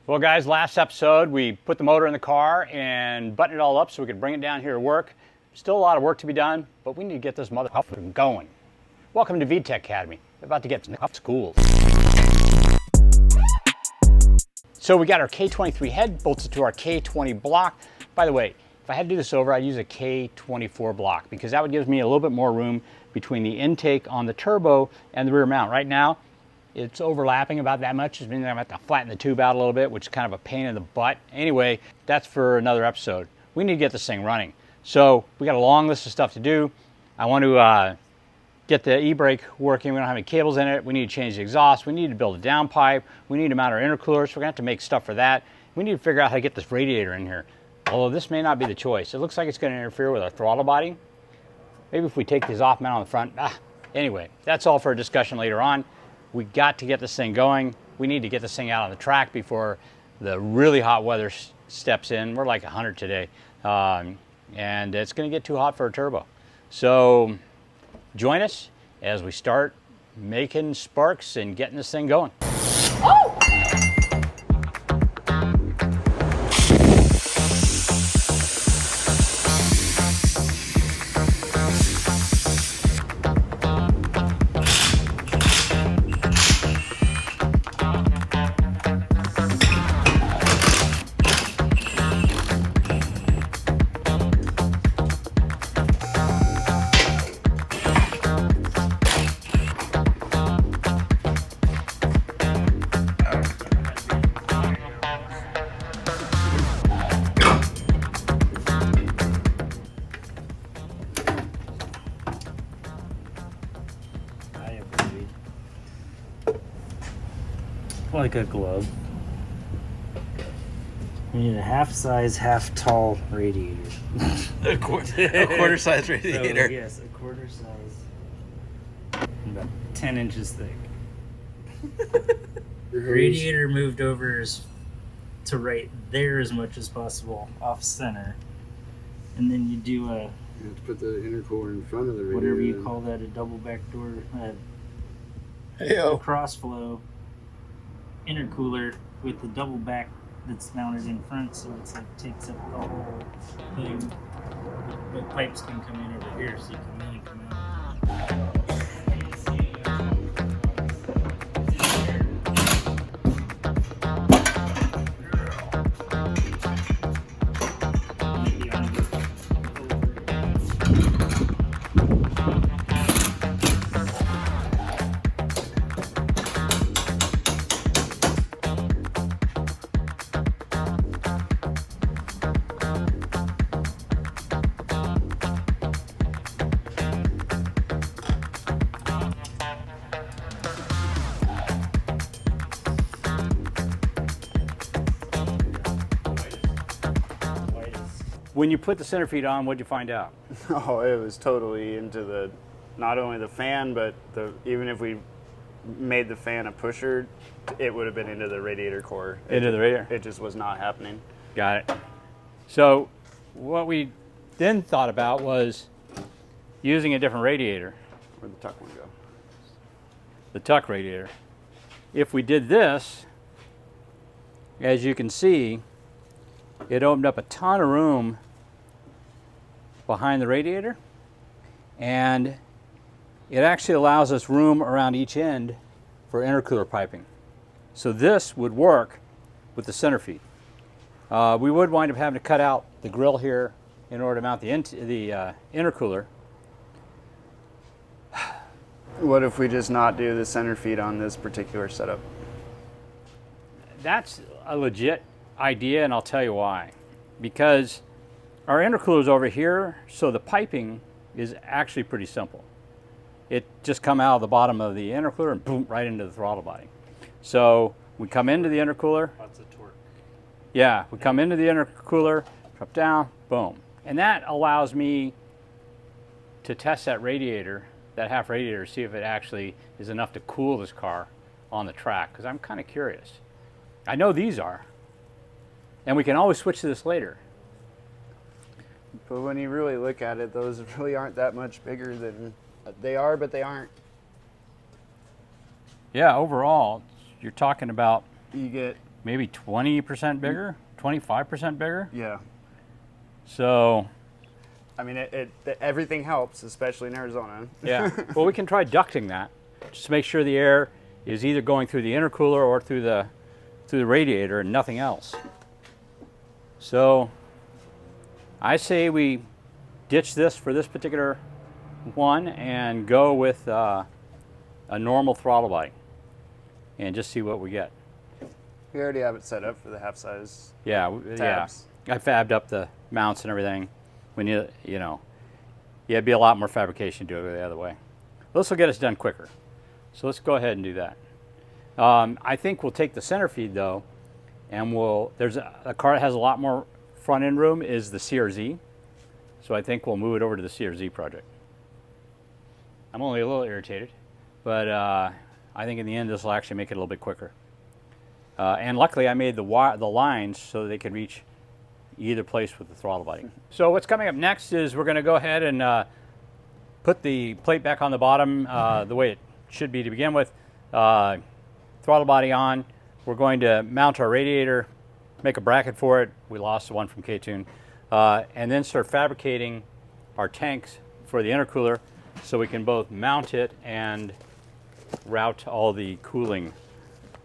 Well guys, last episode we put the motor in the car and buttoned it all up so we could bring it down here to work. Still a lot of work to be done, but we need to get this motherfucker going. Welcome to VTEC Academy. We're about to get to school. So we got our K23 head bolted to our K20 block. By the way, if I had to do this over, I'd use a K24 block because that would give me a little bit more room between the intake on the turbo and the rear mount. Right now, it's overlapping about that much, which means I'm going to have to flatten the tube out a little bit, which is kind of a pain in the butt. Anyway, that's for another episode. We need to get this thing running. So we got a long list of stuff to do. I want to get the e-brake working. We don't have any cables in it. We need to change the exhaust. We need to build a downpipe. We need to mount our intercooler, so we're going to have to make stuff for that. We need to figure out how to get this radiator in here. Although this may not be the choice. It looks like it's going to interfere with our throttle body. Maybe if we take these off, mount on the front. Anyway, that's all for a discussion later on. We got to get this thing going. We need to get this thing out on the track before the really hot weather steps in. We're like 100 today. And it's going to get too hot for a turbo. So join us as we start making sparks and getting this thing going. Oh! Like a glove. We need a half-size, half-tall radiator. a quarter size radiator. So, yes, a quarter size, about 10 inches thick. Radiator moved over to right there as much as possible, off center, and then you do You have to put the intercooler in front of the radiator. whatever you call that, a double backdoor, Heyo. cross flow intercooler with the double back that's mounted in front, so it's like takes up the whole thing. But pipes can come in over here, so you come in and come out. When you put the center feed on, what'd you find out? Oh, it was totally into the, not only the fan, but even if we made the fan a pusher, it would have been into the radiator core. Into the radiator? It just was not happening. Got it. So what we then thought about was using a different radiator. Where'd the tuck one go? The tuck radiator. If we did this, as you can see, it opened up a ton of room behind the radiator, and it actually allows us room around each end for intercooler piping. So this would work with the center feed. We would wind up having to cut out the grill here in order to mount the intercooler. What if we just not do the center feed on this particular setup? That's a legit idea, and I'll tell you why. Because our intercooler is over here, so the piping is actually pretty simple. It just come out of the bottom of the intercooler and boom, right into the throttle body. So we come into the intercooler. Lots of torque. Yeah, we come into the intercooler, drop down, boom. And that allows me to test that radiator, that half radiator, see if it actually is enough to cool this car on the track, because I'm kind of curious. I know these are. And we can always switch to this later. But when you really look at it, those really aren't that much bigger than they are, but they aren't. Yeah, overall, you're talking about You get maybe 20% bigger, 25% bigger. Yeah. So, I mean, everything helps, especially in Arizona. yeah. Well, we can try ducting that. Just to make sure the air is either going through the intercooler or through the radiator and nothing else. So, I say we ditch this for this particular one and go with a normal throttle body and just see what we get. We already have it set up for the half size. Yeah, tabs. yeah. I fabbed up the mounts and everything. When you know, yeah, it'd be a lot more fabrication to do it the other way. This will get us done quicker. So let's go ahead and do that. I think we'll take the center feed though, and there's a car that has a lot more front end room is the CRZ. So I think we'll move it over to the CRZ project. I'm only a little irritated, but I think in the end this will actually make it a little bit quicker. And luckily I made the lines so they could reach either place with the throttle body. So what's coming up next is we're going to go ahead and put the plate back on the bottom the way it should be to begin with. Throttle body on. We're going to mount our radiator, make a bracket for it. We lost the one from KTuned. And then start fabricating our tanks for the intercooler so we can both mount it and route all the cooling,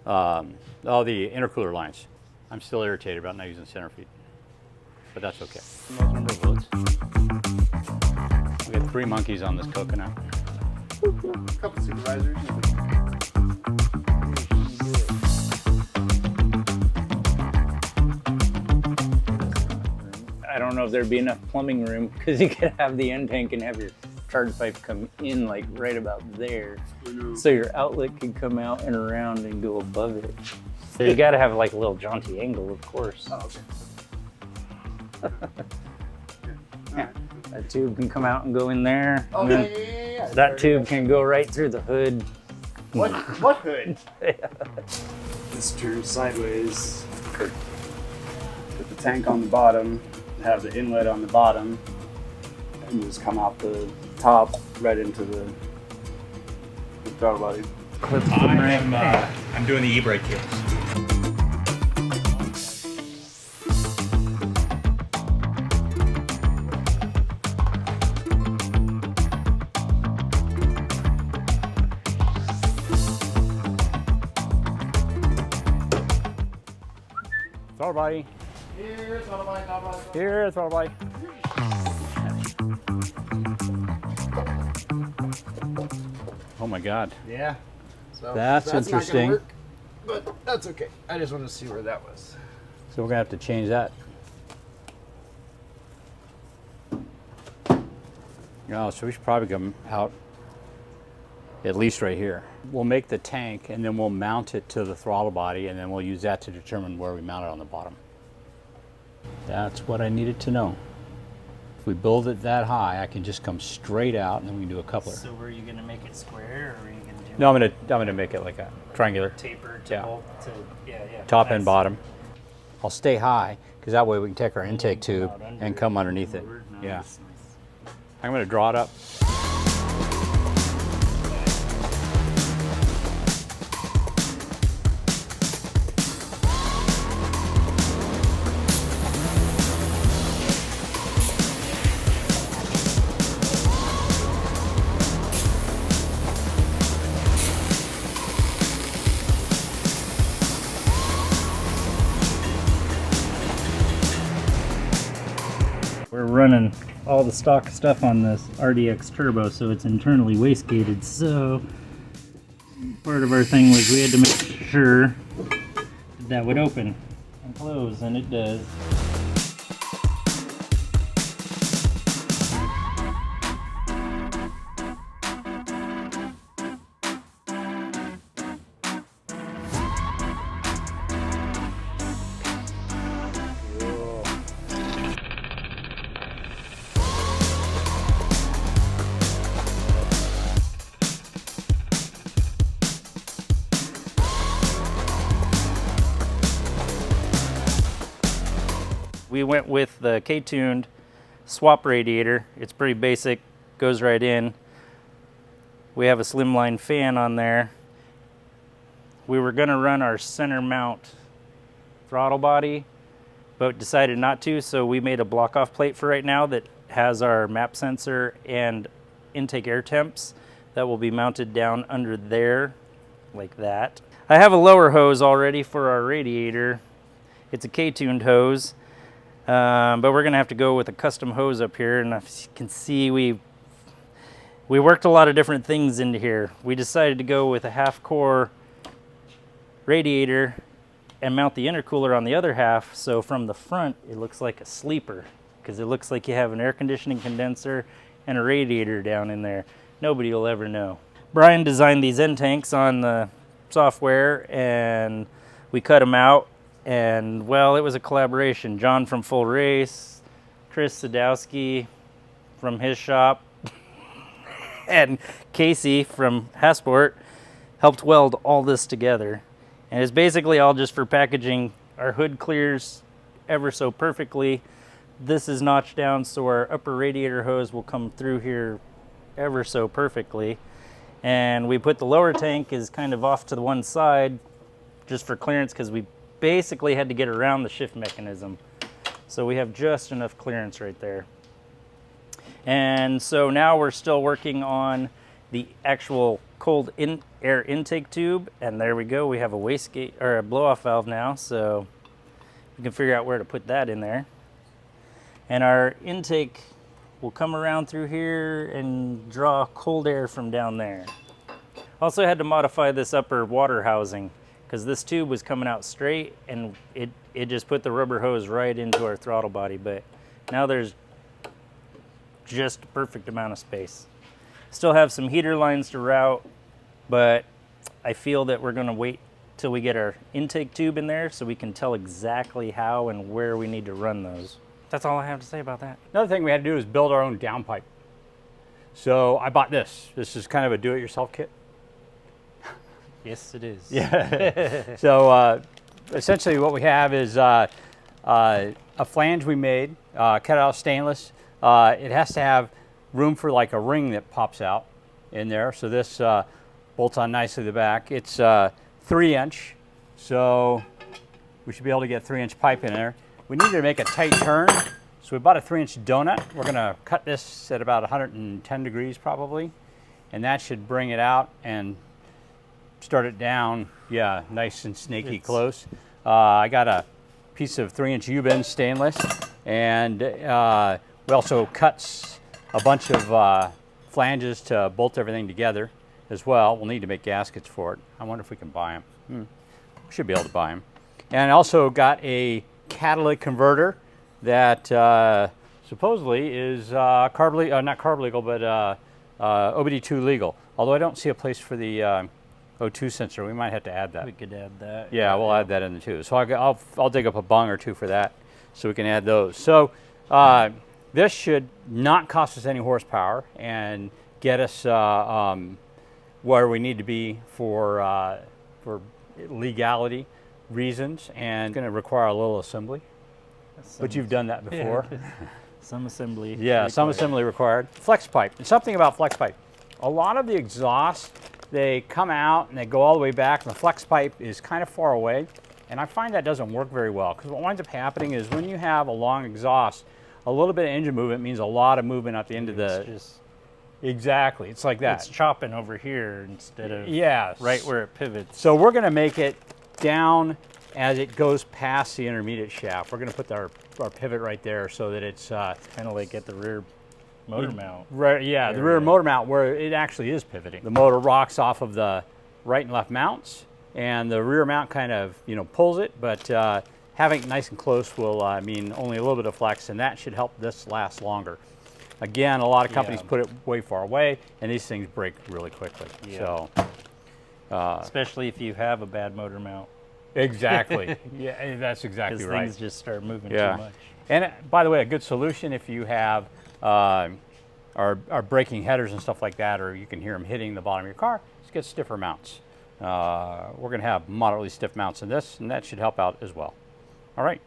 all the intercooler lines. I'm still irritated about not using center feed, but that's okay. Number of loads. We got 3 monkeys on this coconut. Couple supervisors. I don't know if there'd be enough plumbing room because you could have the end tank and have your charge pipe come in like right about there. So your outlet could come out and around and go above it. So you got to have like a little jaunty angle, of course. Oh, okay. Yeah. That tube can come out and go in there. Oh, and then yeah. that tube can go right through the hood. What hood? This turns sideways. Put the tank on the bottom, have the inlet on the bottom, and just come out the top right into the throttle body. I'm doing the e-brake kits. Throttle body. Here, throttle body, throttle body. Here, throttle body. Oh my God. Yeah. So That's interesting. Not gonna work, but that's okay. I just want to see where that was. So we're gonna have to change that. Oh, so we should probably come out at least right here. We'll make the tank and then we'll mount it to the throttle body and then we'll use that to determine where we mount it on the bottom. That's what I needed to know. If we build it that high, I can just come straight out and then we can do a coupler. So were you gonna make it square, or were you gonna do? No, I'm gonna make it like a triangular. Taper to Yeah. bolt to yeah. Top and Nice. bottom. I'll stay high because that way we can take our intake tube Out under and come underneath it. forward. Yeah. Nice. I'm gonna draw it up. We're running all the stock stuff on this RDX turbo, so it's internally wastegated. So part of our thing was we had to make sure that would open and close, and it does. We went with the KTuned swap radiator. It's pretty basic, goes right in. We have a slimline fan on there. We were gonna run our center mount throttle body, but decided not to, so we made a block off plate for right now that has our map sensor and intake air temps that will be mounted down under there like that. I have a lower hose already for our radiator. It's a K-tuned hose, but we're gonna have to go with a custom hose up here, and as you can see, we worked a lot of different things into here. We decided to go with a half-core radiator and mount the intercooler on the other half, so from the front it looks like a sleeper, because it looks like you have an air conditioning condenser and a radiator down in there. Nobody will ever know. Brian designed these end tanks on the software, and we cut them out, and well, it was a collaboration. John from Full Race, Chris Sadowski from his shop, and Casey from Hasport helped weld all this together. And it's basically all just for packaging. Our hood clears ever so perfectly. This is notched down so our upper radiator hose will come through here ever so perfectly. And we put the lower tank is kind of off to the one side just for clearance, because we basically had to get around the shift mechanism. So we have just enough clearance right there. And so now we're still working on the actual cold air intake tube, and there we go. We have a wastegate or a blow-off valve now, so we can figure out where to put that in there. And our intake will come around through here and draw cold air from down there. Also had to modify this upper water housing, because this tube was coming out straight, and it just put the rubber hose right into our throttle body, but now there's just a perfect amount of space. Still have some heater lines to route, but I feel that we're gonna wait till we get our intake tube in there so we can tell exactly how and where we need to run those. That's all I have to say about that. Another thing we had to do is build our own downpipe. So I bought this. This is kind of a do-it-yourself kit. Yes, it is. Yeah. So essentially what we have is a flange we made, cut out of stainless. It has to have room for like a ring that pops out in there. So this bolts on nicely to the back. It's 3-inch, so we should be able to get 3-inch pipe in there. We needed to make a tight turn, so we bought a 3-inch donut. We're gonna cut this at about 110 degrees probably, and that should bring it out and start it down, yeah, nice and snaky close. I got a piece of 3-inch U-bend stainless, and we also cut a bunch of flanges to bolt everything together as well. We'll need to make gaskets for it. I wonder if we can buy them. We should be able to buy them. And I also got a catalytic converter that supposedly is not carb legal, but OBD2 legal. Although I don't see a place for the O2 sensor. We might have to add that. We could add that. Yeah, we'll add that in there too. So I'll dig up a bung or two for that, so we can add those. So this should not cost us any horsepower and get us where we need to be for legality reasons, and it's going to require a little assembly. But you've done that before. Yeah. Some assembly. Yeah, required. Some assembly required. Flex pipe. And something about flex pipe. A lot of the exhausts, they come out and they go all the way back, and the flex pipe is kind of far away. And I find that doesn't work very well, because what winds up happening is when you have a long exhaust, a little bit of engine movement means a lot of movement at the end of the... Exactly, it's like that. It's chopping over here instead of right where it pivots. So we're going to make it down as it goes past the intermediate shaft. We're going to put our pivot right there so that it's kind of like at the rear motor mount. Right, yeah, the rear motor mount where it actually is pivoting. The motor rocks off of the right and left mounts, and the rear mount kind of pulls it, but having it nice and close will mean only a little bit of flex, and that should help this last longer. Again, a lot of companies put it way far away, and these things break really quickly. Yeah. So, especially if you have a bad motor mount. Exactly. Yeah, that's exactly right. Things just start moving too much. And by the way, a good solution if you have are braking headers and stuff like that, or you can hear them hitting the bottom of your car, is get stiffer mounts. We're going to have moderately stiff mounts in this, and that should help out as well. All right.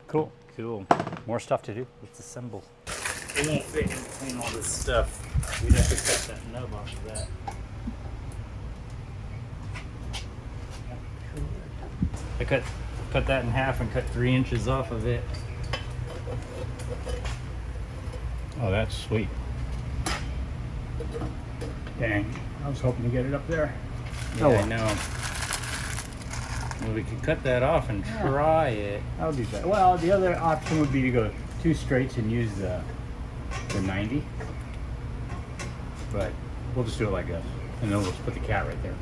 Cool. Cool. More stuff to do. Let's assemble. It won't fit in between all this stuff. We'd have to cut that nub off of that. I cut cut that in half and cut 3 inches off of it. Oh, that's sweet. Dang, I was hoping to get it up there. Yeah, Oh, well. I know. Well, we could cut that off and try it. That would be better. Well, the other option would be to go 2 straights and use the 90. But we'll just do it like this. And then we'll just put the cat right there.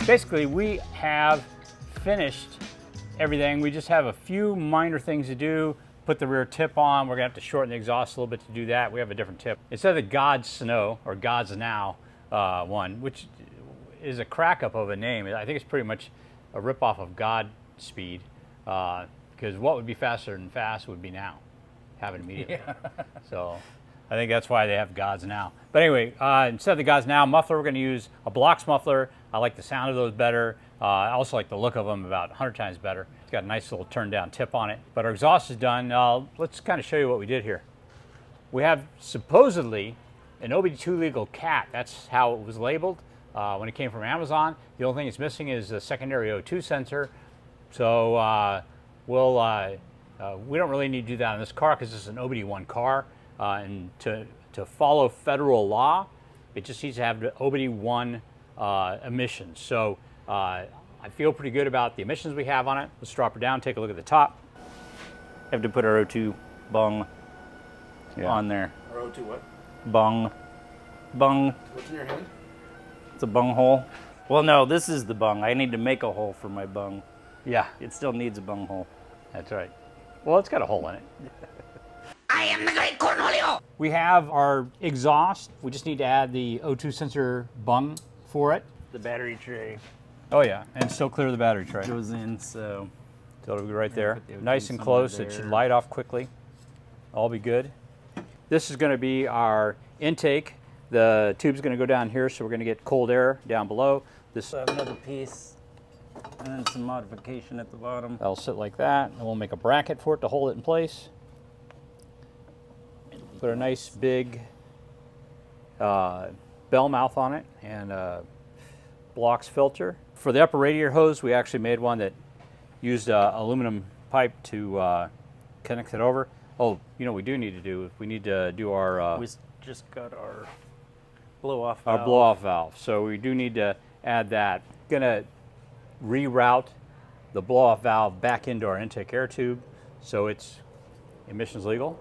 Basically, we have finished everything. We just have a few minor things to do. Put the rear tip on. We're gonna have to shorten the exhaust a little bit to do that. We have a different tip. Instead of the God's Snow or God's Now one, which is a crack up of a name. I think it's pretty much a ripoff of Godspeed, because what would be faster than fast would be now, have it immediately. Yeah. So I think that's why they have God's Now. But anyway, instead of the God's Now muffler, we're going to use a Blocks muffler. I like the sound of those better. I also like the look of them about 100 times better. It's got a nice little turn down tip on it. But our exhaust is done. Let's kind of show you what we did here. We have supposedly an OBD2 legal cat. That's how it was labeled when it came from Amazon. The only thing it's missing is a secondary O2 sensor. So we don't really need to do that on this car because it's an OBD1 car. And to follow federal law, it just needs to have the OBD1 emissions. So I feel pretty good about the emissions we have on it. Let's drop her down, take a look at the top. Have to put our O2 bung on there. Or O2 what? Bung. What's in your hand? It's a bung hole. Well, no, this is the bung. I need to make a hole for my bung. Yeah, It still needs a bung hole. that's right. Well, it's got a hole in it. I am the great Cornholio! We have our exhaust. We just need to add the O2 sensor bung for it. The battery tray Oh yeah, and still clear the battery tray. goes in, so So it'll be right there. put the O2 Nice and somewhere close. It should there. light off quickly. All be good. This is going to be our intake. The tube's going to go down here, so we're going to get cold air down below. This I have another piece and then some modification at the bottom. That'll sit like that, and we'll make a bracket for it to hold it in place. Put a nice big bell mouth on it and a Blocks filter. For the upper radiator hose, we actually made one that used aluminum pipe to connect it over. Oh, you know what we do need to do? We need to do our We just got our blow-off our valve. blow-off valve. So we do need to add that. Gonna reroute the blow-off valve back into our intake air tube, so it's emissions legal.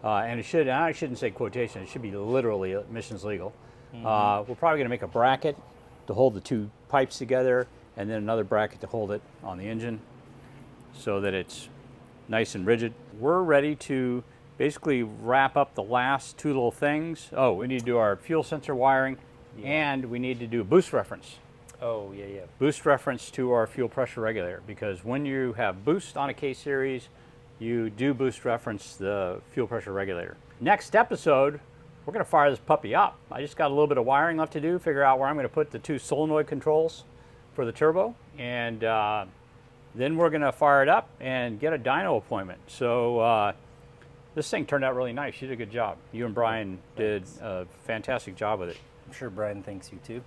And it should, and I shouldn't say quotation, it should be literally emissions legal. We're probably gonna make a bracket to hold the two pipes together, and then another bracket to hold it on the engine so that it's nice and rigid. We're ready to basically wrap up the last two little things. Oh, we need to do our fuel sensor wiring, and we need to do a boost reference. Oh, yeah, yeah. Boost reference to our fuel pressure regulator, because when you have boost on a K-Series, you do boost reference the fuel pressure regulator. Next episode, we're gonna fire this puppy up. I just got a little bit of wiring left to do, figure out where I'm gonna put the 2 solenoid controls for the turbo, and then we're gonna fire it up and get a dyno appointment. So this thing turned out really nice. You did a good job. You and Brian did a fantastic job with it. I'm sure Brian thanks you too.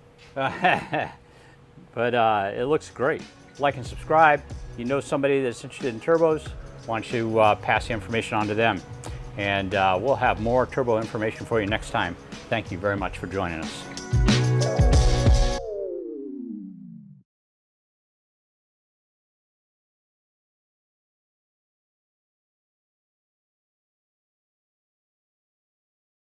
But it looks great. Like and subscribe. You know somebody that's interested in turbos, why don't you pass the information on to them. And we'll have more turbo information for you next time. Thank you very much for joining us.